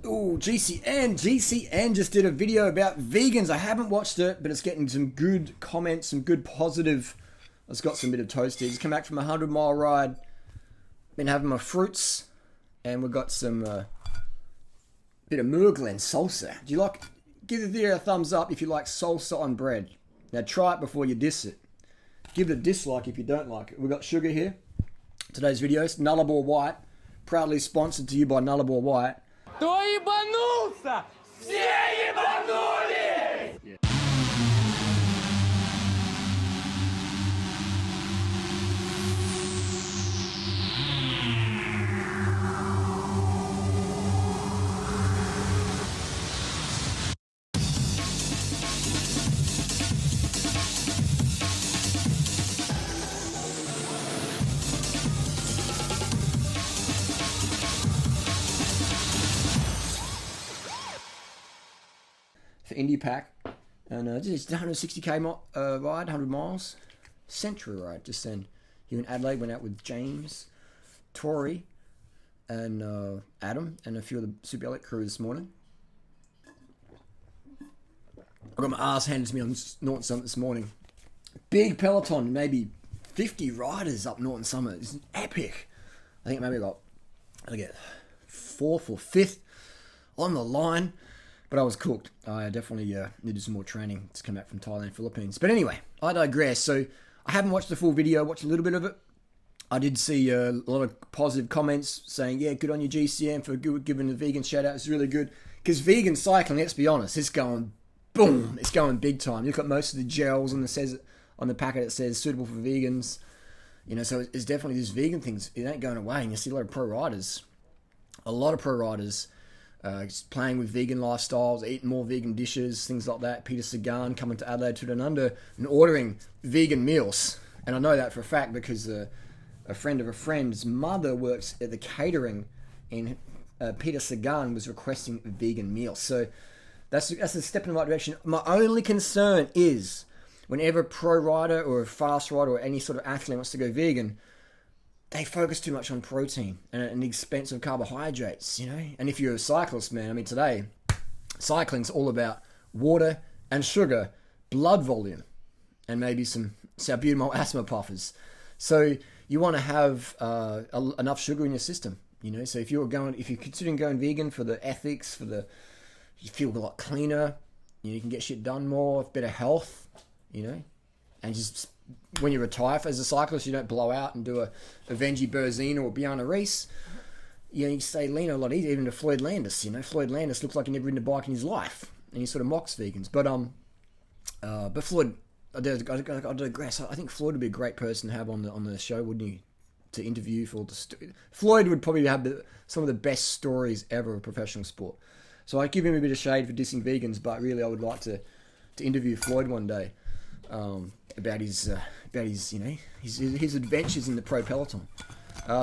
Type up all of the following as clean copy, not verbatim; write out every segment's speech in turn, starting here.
Oh, GCN just did a video about vegans. I haven't watched it, but it's getting some good comments, some good positive. It's got some bit of toasty. Just come back from a 100-mile ride. Been having my fruits, and we've got some bit of Murglen salsa. Do you like? Give the video a thumbs up if you like salsa on bread. Now try it before you diss it. Give it a dislike if you don't like it. We've got sugar here. Today's video is Nullarbor White, proudly sponsored to you by Nullarbor White. Кто ебанулся? Все ебанулись! For Indie Pack, and just 160k ride, 100 miles, Century ride. Just then, here in Adelaide, went out with James, Tori, and Adam, and a few of the Super Elite crew this morning. I got my ass handed to me on Norton Summit this morning. Big peloton, maybe 50 riders up Norton Summit. It's epic. I think maybe I get 4th or 5th on the line. But I was cooked. I definitely needed some more training to come back from Thailand, Philippines. But anyway, I digress. So I haven't watched the full video, watched a little bit of it. I did see a lot of positive comments saying, yeah, good on your GCN for giving the vegan shout out. It's really good. Because vegan cycling, let's be honest, it's going boom. It's going big time. You've got most of the gels on the packet that says suitable for vegans. You know, so it's definitely these vegan things. It ain't going away. And you see a lot of pro riders. Just playing with vegan lifestyles, eating more vegan dishes, things like that. Peter Sagan coming to Adelaide to Down Under and ordering vegan meals. And I know that for a fact because a friend of a friend's mother works at the catering, and Peter Sagan was requesting vegan meals. So that's a step in the right direction. My only concern is whenever a pro rider or a fast rider or any sort of athlete wants to go vegan, they focus too much on protein and at the expense of carbohydrates, you know? And if you're a cyclist, man, I mean, today, cycling's all about water and sugar, blood volume, and maybe some salbutamol asthma puffers. So you want to have enough sugar in your system, you know? So if you're considering going vegan for the ethics, you feel a lot cleaner, you can get shit done more, better health, you know? And just when you retire as a cyclist, you don't blow out and do a Venji Berzina or Biana Reese. You know, you stay lean a lot easier, even to Floyd Landis. You know, Floyd Landis looks like he never ridden a bike in his life, and he sort of mocks vegans. But Floyd, I digress. I think Floyd would be a great person to have on the show, wouldn't he? To interview for Floyd would probably have some of the best stories ever of professional sport. So I give him a bit of shade for dissing vegans, but really I would like to interview Floyd one day. About his adventures in the pro peloton.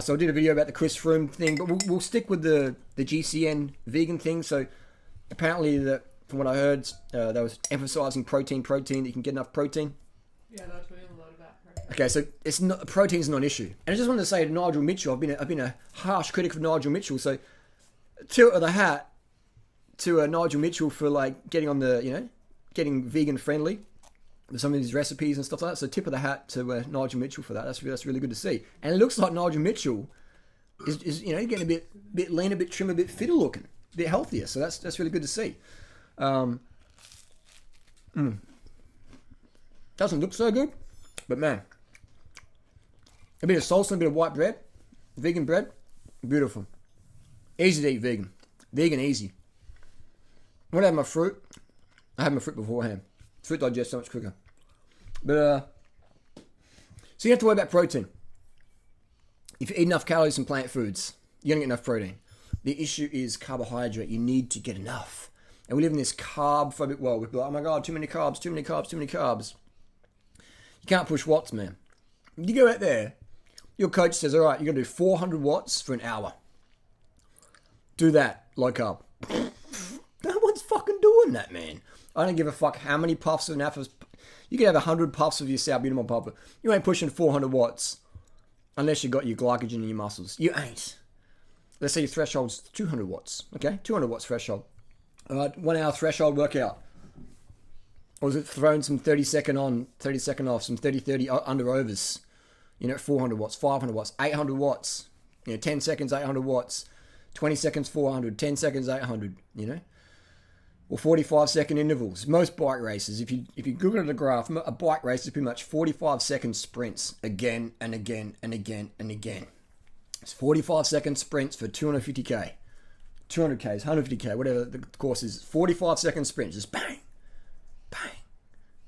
So I did a video about the Chris Froome thing, but we'll stick with the GCN vegan thing. So apparently, from what I heard, they was emphasising protein that you can get enough protein. Yeah, they're talking a lot about protein. Okay, so protein's not an issue. And I just wanted to say to Nigel Mitchell, I've been a harsh critic of Nigel Mitchell. So tilt of the hat to Nigel Mitchell for like getting vegan friendly with some of his recipes and stuff like that. So tip of the hat to Nigel Mitchell for that. That's really good to see. And it looks like Nigel Mitchell is getting a bit leaner, a bit trimmer, a bit fitter looking, a bit healthier. So that's really good to see. Doesn't look so good, but man, a bit of salsa, a bit of white bread, vegan bread, beautiful. Easy to eat vegan easy. When I have my fruit, I have my fruit beforehand. Fruit digests so much quicker. But, so you have to worry about protein. If you eat enough calories from plant foods, you're going to get enough protein. The issue is carbohydrate. You need to get enough. And we live in this carb-phobic world. We're like, oh my God, too many carbs. You can't push watts, man. You go out there, your coach says, all right, you're going to do 400 watts for an hour. Do that, low carb. No one's fucking doing that, man. I don't give a fuck how many puffs of naphtha. You can have 100 puffs of your salbutamol puffer. You ain't pushing 400 watts unless you got your glycogen in your muscles. You ain't. let's say your threshold's 200 watts. Okay, 200 watts threshold. All right, 1 hour threshold workout. Or is it throwing some 30 second on, 30 second off, some 30 under overs? 400 watts, 500 watts, 800 watts. 10 seconds, 800 watts. 20 seconds, 400. 10 seconds, 800. Or 45-second intervals. Most bike races, if you Google the graph, a bike race is pretty much 45-second sprints again and again and again and again. It's 45-second sprints for 250k, 200ks, 150k, whatever the course is. 45-second sprints, just bang, bang,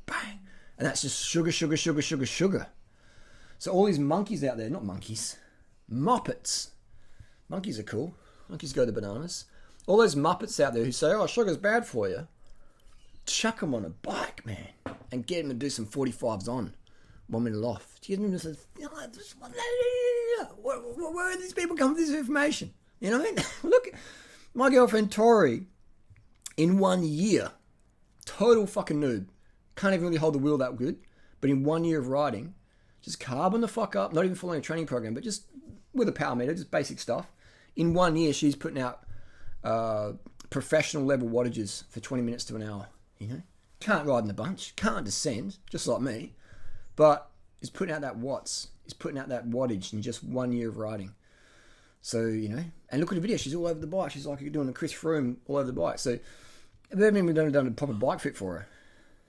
bang, and that's just sugar, sugar, sugar, sugar, sugar. So all these monkeys out there, not monkeys, Muppets. Monkeys are cool. Monkeys go to bananas. All those Muppets out there who say, oh, sugar's bad for you, chuck them on a bike, man, and get them to do some 45s on, 1 minute off. Do you know, where are these people coming with this information? You know what I mean? Look, my girlfriend Tori, in 1 year, total fucking noob, can't even really hold the wheel that good, but in 1 year of riding, just carbon the fuck up, not even following a training program, but just with a power meter, just basic stuff. In 1 year, she's putting out professional level wattages for 20 minutes to an hour. Can't ride in a bunch, can't descend, just like me, but is putting out that watts, is putting out that wattage in just 1 year of riding. So, and look at the video, she's all over the bike. She's like doing a Chris Froome all over the bike. So they haven't even done a proper bike fit for her.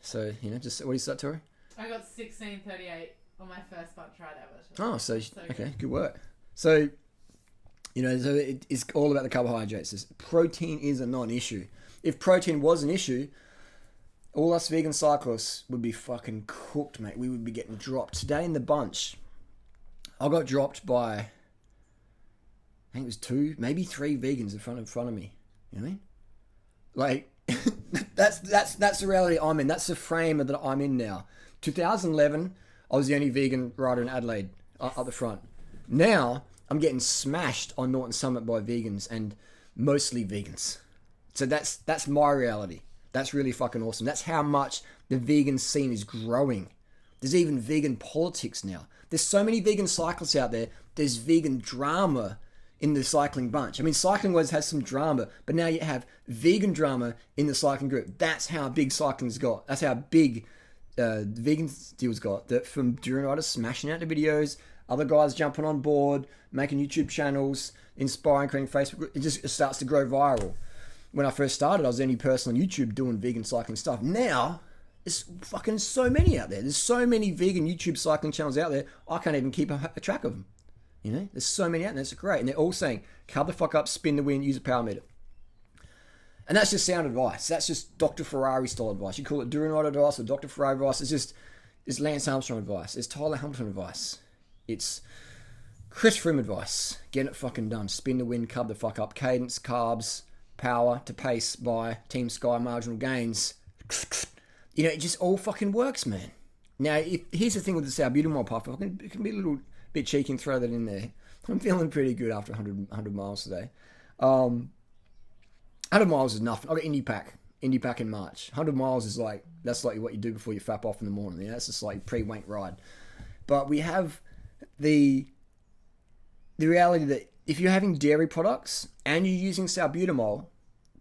So, just, what do you say, Tori? I got 16:38 on my first bike ride ever. Oh, so okay, good work. So, so it's all about the carbohydrates. Protein is a non-issue. If protein was an issue, all us vegan cyclists would be fucking cooked, mate. We would be getting dropped. Today in the bunch, I got dropped by, I think it was 2, maybe 3 vegans in front of me. You know what I mean? Like, that's the reality I'm in. That's the frame that I'm in now. 2011, I was the only vegan rider in Adelaide up the front. Now, I'm getting smashed on Norton Summit by vegans, and mostly vegans. So that's my reality. That's really fucking awesome. That's how much the vegan scene is growing. There's even vegan politics now. There's so many vegan cyclists out there. There's vegan drama in the cycling bunch. I mean, Cycling Words has some drama, but now you have vegan drama in the cycling group. That's how big cycling's got. That's how big the vegan deals got. That from durianrider smashing out the videos, other guys jumping on board, making YouTube channels, inspiring, creating Facebook. It starts to grow viral. When I first started, I was the only person on YouTube doing vegan cycling stuff. Now, there's fucking so many out there. There's so many vegan YouTube cycling channels out there, I can't even keep a track of them. There's so many out there. It's great. And they're all saying, carb the fuck up, spin the win, use a power meter. And that's just sound advice. That's just Dr. Ferrari style advice. You call it Durianrider advice or Dr. Ferrari advice. It's Lance Armstrong advice. It's Tyler Hamilton advice. It's Chris Froome advice. Get it fucking done. Spin the win, carb the fuck up. Cadence, carbs, power to pace by Team Sky marginal gains. It just all fucking works, man. Now, here's the thing with the salbutamol puff. It can be a little bit cheeky and throw that in there. I'm feeling pretty good after 100 miles today. 100 miles is nothing. I got Indy Pack in March. 100 miles is that's like what you do before you fap off in the morning. That's just like pre-wank ride. But we have the reality that if you're having dairy products and you're using salbutamol,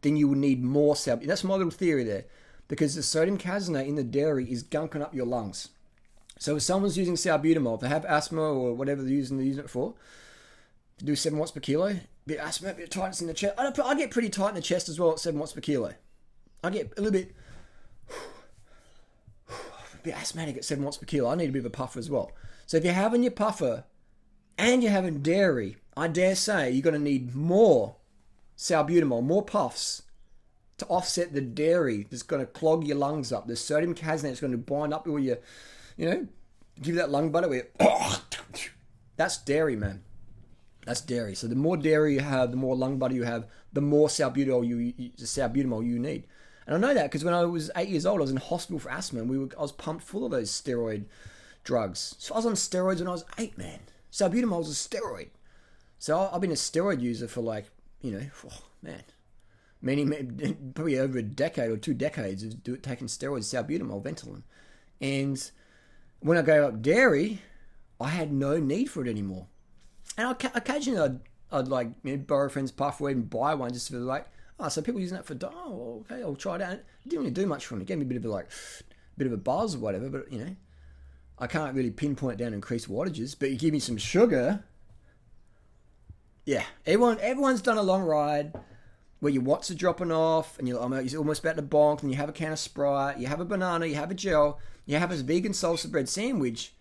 then you will need more salbutamol. That's my little theory there. Because the sodium caseinate in the dairy is gunking up your lungs. So if someone's using salbutamol, if they have asthma or whatever they're using it for, to do 7 watts per kilo, a bit of asthma, a bit of tightness in the chest. I get pretty tight in the chest as well at 7 watts per kilo. I get a little bit asthmatic at 7 watts per kilo. I need a bit of a puffer as well. So if you're having your puffer and you're having dairy, I dare say you're going to need more salbutamol, more puffs, to offset the dairy that's going to clog your lungs up. The sodium caseinate is going to bind up all your, give that lung butter where that's dairy, man. That's dairy. So the more dairy you have, the more lung butter you have, the more salbutamol you need. And I know that because when I was 8 years old, I was in hospital for asthma, and I was pumped full of those steroid drugs. So I was on steroids when I was 8, man. Salbutamol is a steroid. So I've been a steroid user for probably over a decade or 2 decades of taking steroids, salbutamol, Ventolin. And when I gave up dairy, I had no need for it anymore. And occasionally I'd like, borrow a friend's puff or even buy one just for like, so people using that for, okay, I'll try it out. It didn't really do much for me. It gave me a bit of a buzz or whatever, but I can't really pinpoint down increased wattages, but you give me some sugar. Yeah, everyone's done a long ride where your watts are dropping off and you're almost about to bonk, and you have a can of Sprite, you have a banana, you have a gel, you have a vegan salsa bread sandwich,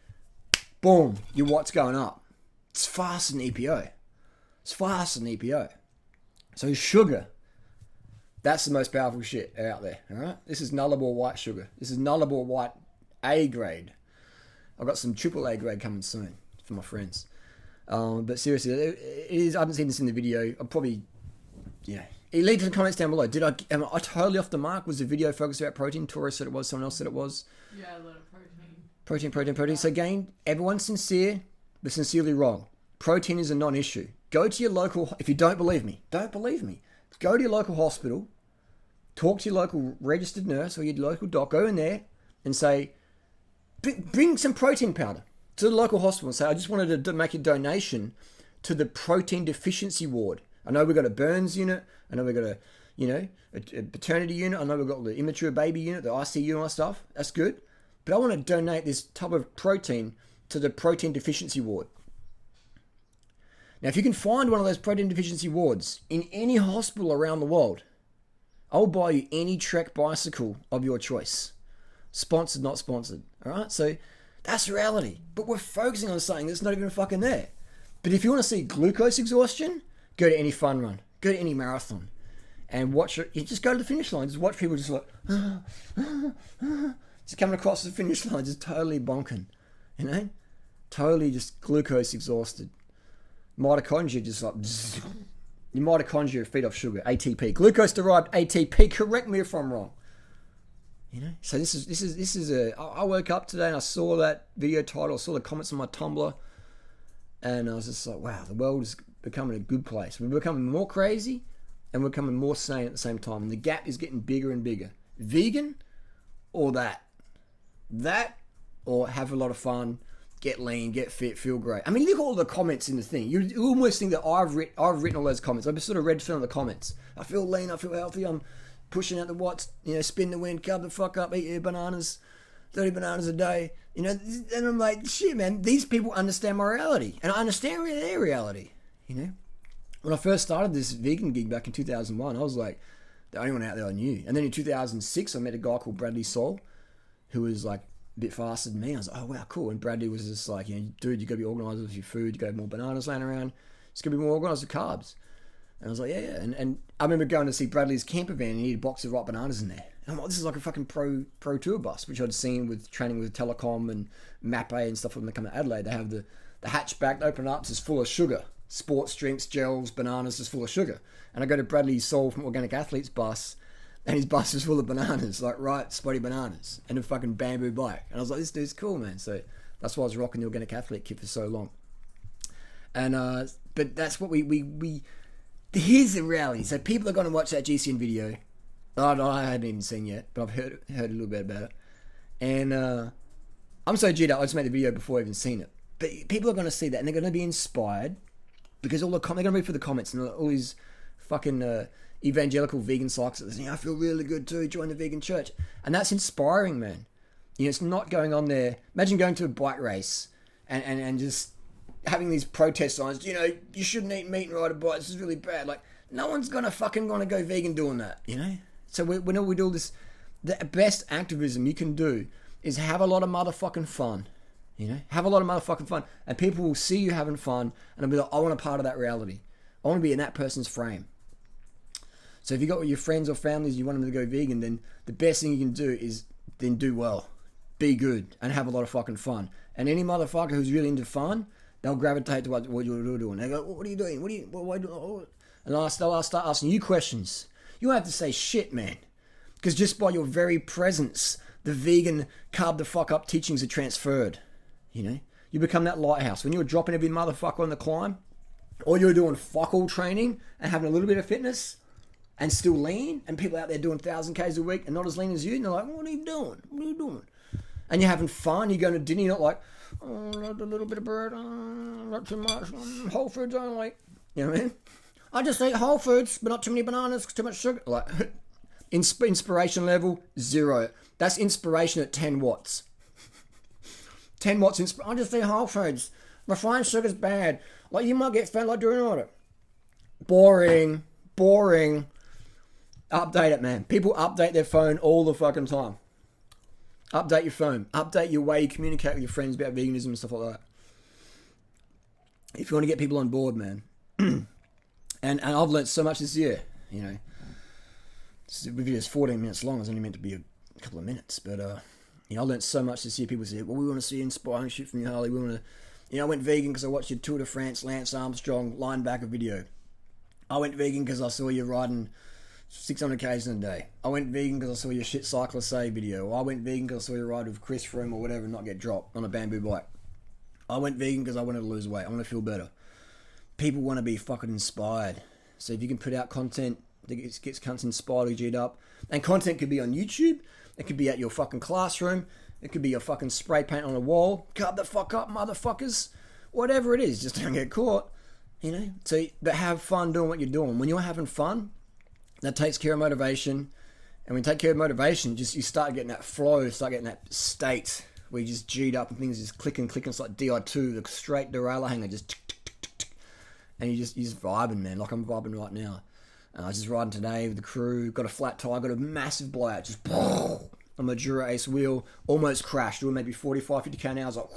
boom, your watts going up. It's faster than EPO. So sugar, that's the most powerful shit out there, all right? This is nullable white sugar. This is nullable white A grade. I've got some AAA grade coming soon for my friends. But seriously, it is. I haven't seen this in the video. I'm probably, leave in the comments down below. Am I totally off the mark? Was the video focused about protein? Tori said it was. Someone else said it was. Yeah, a lot of protein. Protein. So again, everyone's sincere, but sincerely wrong. Protein is a non-issue. Go to your local. If you don't believe me. Go to your local hospital. Talk to your local registered nurse or your local doc. Go in there and say, bring some protein powder to the local hospital and say, I just wanted to make a donation to the protein deficiency ward. I know we've got a burns unit. I know we've got a paternity unit. I know we've got the immature baby unit, the ICU and all that stuff. That's good. But I want to donate this type of protein to the protein deficiency ward. Now, if you can find one of those protein deficiency wards in any hospital around the world, I'll buy you any Trek bicycle of your choice. Sponsored, not sponsored. All right? So that's reality. But we're focusing on something that's not even fucking there. But if you want to see glucose exhaustion, go to any fun run. Go to any marathon. And watch it. You just go to the finish line. Just watch people just like, just coming across the finish line, just totally bonking. Totally just glucose exhausted. Mitochondria just like, your mitochondria feed off sugar, ATP. Glucose-derived ATP. Correct me if I'm wrong. So this is I woke up today and I saw that video title, I saw the comments on my Tumblr, and I was just like, wow, the world is becoming a good place. We're becoming more crazy and we're becoming more sane at the same time. And the gap is getting bigger and bigger. Vegan or that? That or have a lot of fun, get lean, get fit, feel great. I mean, look at all the comments in the thing. You almost think that I've written all those comments. I've just sort of read some of the comments. I feel lean, I feel healthy, I'm pushing out the watts, spin the wind, carb the fuck up, eat your bananas, 30 bananas a day. And I'm like, shit, man, these people understand my reality. And I understand their reality, When I first started this vegan gig back in 2001, I was like the only one out there I knew. And then in 2006, I met a guy called Bradley Soul, who was like a bit faster than me. I was like, oh, wow, cool. And Bradley was just like, dude, you got to be organised with your food. You got to have more bananas laying around. Just got to be more organised with carbs. And I was like, yeah. And I remember going to see Bradley's camper van and he had a box of ripe bananas in there. And I'm like, this is like a fucking pro tour bus, which I'd seen with training with Telecom and Map A and stuff when they come to Adelaide. They have the hatchback open up, it's full of sugar. Sports drinks, gels, bananas, just full of sugar. And I go to Bradley's Soul from Organic Athletes bus, and his bus is full of bananas, like ripe, spotty bananas, and a fucking bamboo bike. And I was like, this dude's cool, man. So that's why I was rocking the Organic Athlete kit for so long. And but that's what we here's the reality. So people are going to watch that GCN video. I hadn't even seen yet, but I've heard a little bit about it. And I'm so G'd up, I just made the video before I even seen it. But people are going to see that and they're going to be inspired because they're going to read through the comments and all these fucking evangelical vegan cyclists saying, I feel really good too, join the vegan church. And that's inspiring, man. It's not going on there. Imagine going to a bike race and just having these protest signs, you shouldn't eat meat and ride a bike, this is really bad. Like, no one's going to go vegan doing that, So when we do this, the best activism you can do is have a lot of motherfucking fun. Have a lot of motherfucking fun. And people will see you having fun and they'll be like, I want a part of that reality. I want to be in that person's frame. So if you got with your friends or families, you want them to go vegan, then the best thing you can do is then do well. Be good and have a lot of fucking fun. And any motherfucker who's really into fun, they'll gravitate to what you're doing. They go, what are you doing? And they'll start asking you questions. You don't have to say shit, man. Because just by your very presence, the vegan carb the fuck up teachings are transferred. You become that lighthouse. When you're dropping every motherfucker on the climb, or you're doing fuck all training and having a little bit of fitness and still lean, and people out there doing 1,000 Ks a week and not as lean as you, and they're like, what are you doing? And you're having fun, you're going to dinner, you're not like, a little bit of bread, not too much, whole foods only. You know what I mean? I just eat whole foods, but not too many bananas, too much sugar. Like, inspiration level, 0. That's inspiration at 10 watts. 10 watts I just eat whole foods. Refined sugar's bad. Like, you might get fat like durianrider. Boring. Update it, man. People update their phone all the fucking time. Update your phone. Update your way you communicate with your friends about veganism and stuff like that. If you want to get people on board, man. And I've learnt so much this year, you know. This video is 14 minutes long. It's only meant to be a couple of minutes. But, you know, I learnt so much this year. People say, well, we want to see inspiring shit from you, Harley. We want to... You know, I went vegan because I watched your Tour de France Lance Armstrong linebacker video. I went vegan because I saw you riding 600 k's in a day. I went vegan because I saw your shit Cyclists video. I went vegan because I saw you ride with Chris Froome or whatever and not get dropped on a bamboo bike. I went vegan because I wanted to lose weight. I want to feel better. People want to be fucking inspired. So if you can put out content that gets cunts inspired or G'd up, and content could be on YouTube, it could be at your fucking classroom, it could be your fucking spray paint on a wall, cut the fuck up, motherfuckers. Whatever it is, just don't get caught. You know? So, but have fun doing what you're doing. When you're having fun, that takes care of motivation. And when you take care of motivation, you start getting that flow, start getting that state where you just G'd up and things just clicking. It's like DI2, the straight derailleur hanger, just tick, tick, tick, tick, tick. And you're just vibing, man, like I'm vibing right now. And I was just riding today with the crew, got a flat tire, got a massive blowout, just on my Dura Ace wheel, almost crashed, doing maybe 45, 50 k an hour. I was like,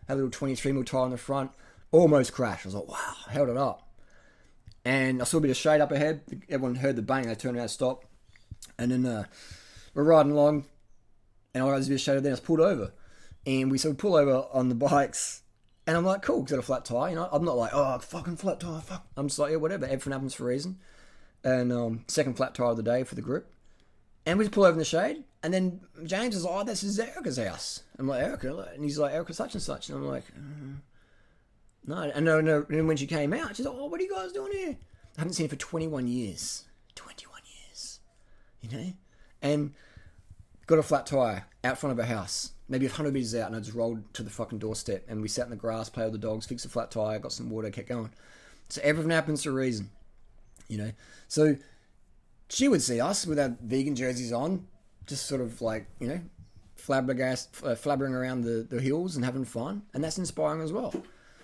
had a little 23mm tire on the front, almost crashed. I was like, wow, held it up. And I saw a bit of shade up ahead. Everyone heard the bang, they turned around and stopped. And then we're riding along, and I was a bit of shade there, and I was pulled over. And we pull over on the bikes, and I'm like, cool, because I got a flat tire, you know. I'm not like, oh, fucking flat tire, fuck. I'm just like, yeah, whatever, everything happens for a reason. And second flat tire of the day for the group. And we just pull over in the shade, and then James is like, oh, this is Erica's house. I'm like, Erica? And he's like, Erica such and such. And I'm like, no. And no. And when she came out, she's like, oh, what are you guys doing here? I haven't seen her for 21 years. 21 years. You know? And got a flat tire out front of her house. Maybe 100 meters out, and I just rolled to the fucking doorstep, and we sat in the grass, played with the dogs, fixed a flat tire, got some water, kept going. So everything happens for a reason, you know. So she would see us with our vegan jerseys on, just sort of like, you know, flabbering around the hills and having fun, and that's inspiring as well.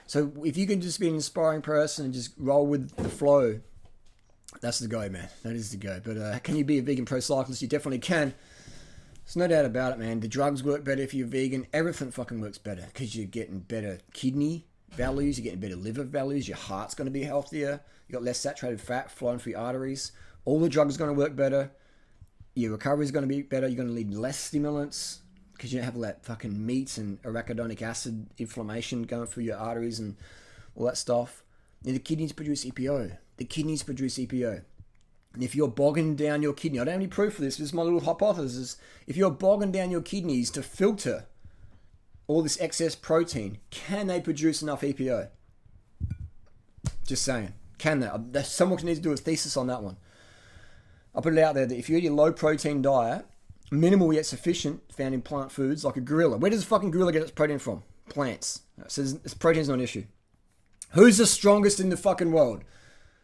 So if you can just be an inspiring person and just roll with the flow, that's the go, man. That is the go. But can you be a vegan pro cyclist? You definitely can. There's no doubt about it, man. The drugs work better if you're vegan. Everything fucking works better because you're getting better kidney values. You're getting better liver values. Your heart's going to be healthier. You got less saturated fat flowing through your arteries. All the drugs are going to work better. Your recovery is going to be better. You're going to need less stimulants because you don't have all that fucking meat and arachidonic acid inflammation going through your arteries and all that stuff. And the kidneys produce EPO. And if you're bogging down your kidney, I don't have any proof for this, this is my little hypothesis. If you're bogging down your kidneys to filter all this excess protein, can they produce enough EPO? Just saying. Can they? Someone needs to do a thesis on that one. I'll put it out there that if you eat a low protein diet, minimal yet sufficient, found in plant foods, like a gorilla. Where does a fucking gorilla get its protein from? Plants. So protein's not an issue. Who's the strongest in the fucking world?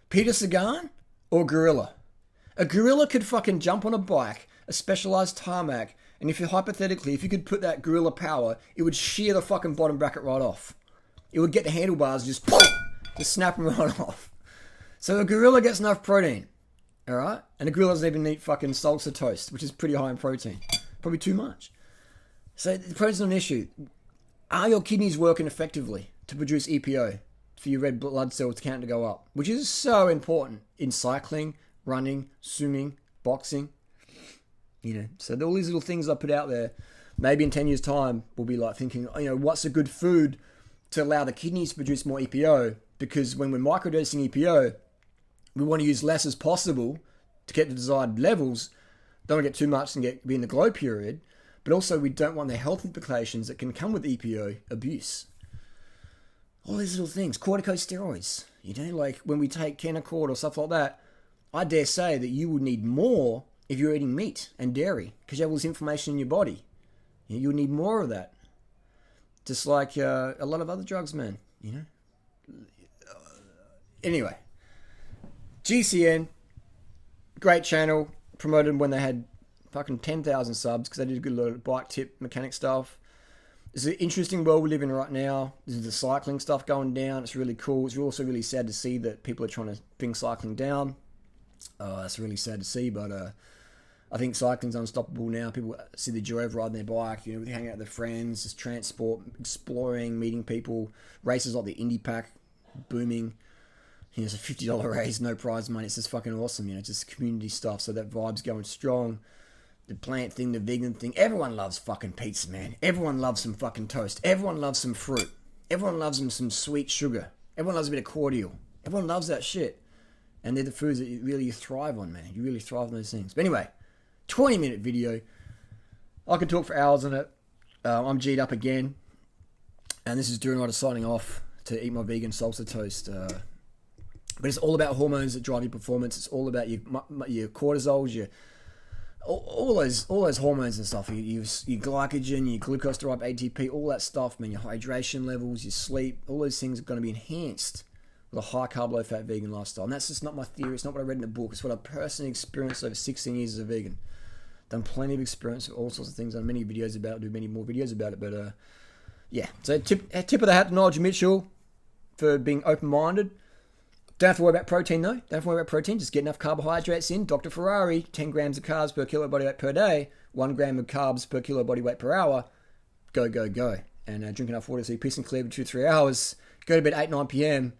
Peter Sagan or gorilla? A gorilla could fucking jump on a bike, a specialized tarmac, and if you could put that gorilla power, it would shear the fucking bottom bracket right off. It would get the handlebars just snap them right off. So a gorilla gets enough protein, alright? And a gorilla doesn't even eat fucking salsa toast, which is pretty high in protein. Probably too much. So the protein's not an issue. Are your kidneys working effectively to produce EPO for your red blood cells count to go up? Which is so important in cycling, running, swimming, boxing, you know. So all these little things I put out there, maybe in 10 years time, we'll be like thinking, you know, what's a good food to allow the kidneys to produce more EPO? Because when we're microdosing EPO, we want to use less as possible to get the desired levels. Don't want to get too much and be in the glow period, but also we don't want the health implications that can come with EPO abuse. All these little things, corticosteroids, you know, like when we take Canaccord or stuff like that, I dare say that you would need more if you're eating meat and dairy because you have all this inflammation in your body. You'll need more of that. Just like a lot of other drugs, man, you know. Anyway, GCN, great channel. Promoted them when they had fucking 10,000 subs because they did a good lot of bike tip mechanic stuff. It's an interesting world we live in right now. This is the cycling stuff going down. It's really cool. It's also really sad to see that people are trying to bring cycling down. That's really sad to see, but I think cycling's unstoppable now. People see the joy of riding their bike, you know, they hang out with their friends, just transport, exploring, meeting people. Races like the Indy Pack, booming. You know, it's a $50 race, no prize money. It's just fucking awesome, you know, it's just community stuff. So that vibe's going strong. The plant thing, the vegan thing. Everyone loves fucking pizza, man. Everyone loves some fucking toast. Everyone loves some fruit. Everyone loves some sweet sugar. Everyone loves a bit of cordial. Everyone loves that shit. And they're the foods that you thrive on, man. You really thrive on those things. But anyway, 20-minute video. I could talk for hours on it. I'm G'd up again. And this is Durianrider signing off to eat my vegan salsa toast. But it's all about hormones that drive your performance. It's all about your cortisols, your all those hormones and stuff. Your glycogen, your glucose derived ATP, all that stuff, man. Your hydration levels, your sleep, all those things are going to be enhanced with a high carb, low fat vegan lifestyle. And that's just not my theory. It's not what I read in the book. It's what I personally experienced over 16 years as a vegan. Done plenty of experience with all sorts of things. Done many videos about it. Do many more videos about it. But yeah. So tip of the hat to Nigel Mitchell for being open-minded. Don't have to worry about protein though. Don't have to worry about protein. Just get enough carbohydrates in. Dr. Ferrari, 10 grams of carbs per kilo body weight per day, 1 gram of carbs per kilo body weight per hour. Go, go, go. And drink enough water so you're peace and clear for 2-3 hours. Go to bed 8-9 p.m. and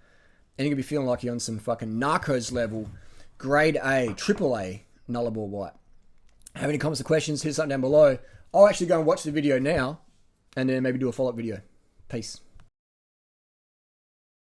you're going to be feeling like you're on some fucking narcos level, grade A, triple A, nullable white. Have any comments or questions? Hit something down below. I'll actually go and watch the video now and then maybe do a follow-up video. Peace.